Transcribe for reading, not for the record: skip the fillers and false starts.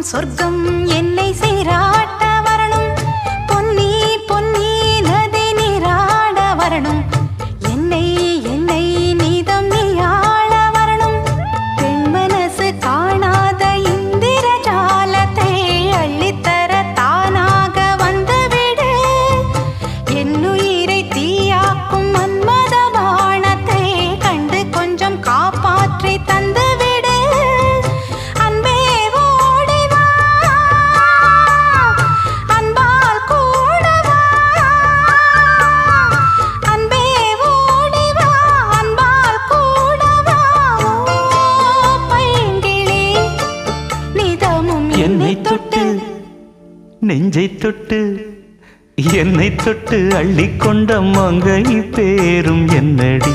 சொர்க்கம் என்னை சீராட்ட வரணும் பொன்னி பொன்னி நதி நீராட வரணும் என்னை என்னை நீதம் நீயாள வரணும் பெண் மனசு காணாத இந்திர ஜாலத்தை அள்ளித்தர தானாக வந்துவிடு என்னுயிரை தீயாக்கும் மன்மத பாணத்தை கண்டு கொஞ்சம் காப்பாற்றி தந்துவிடு என்னை தொட்டு நெஞ்சை தொட்டு என்னை தொட்டு அள்ளிக்கொண்ட மங்கை பேரும் என்னடி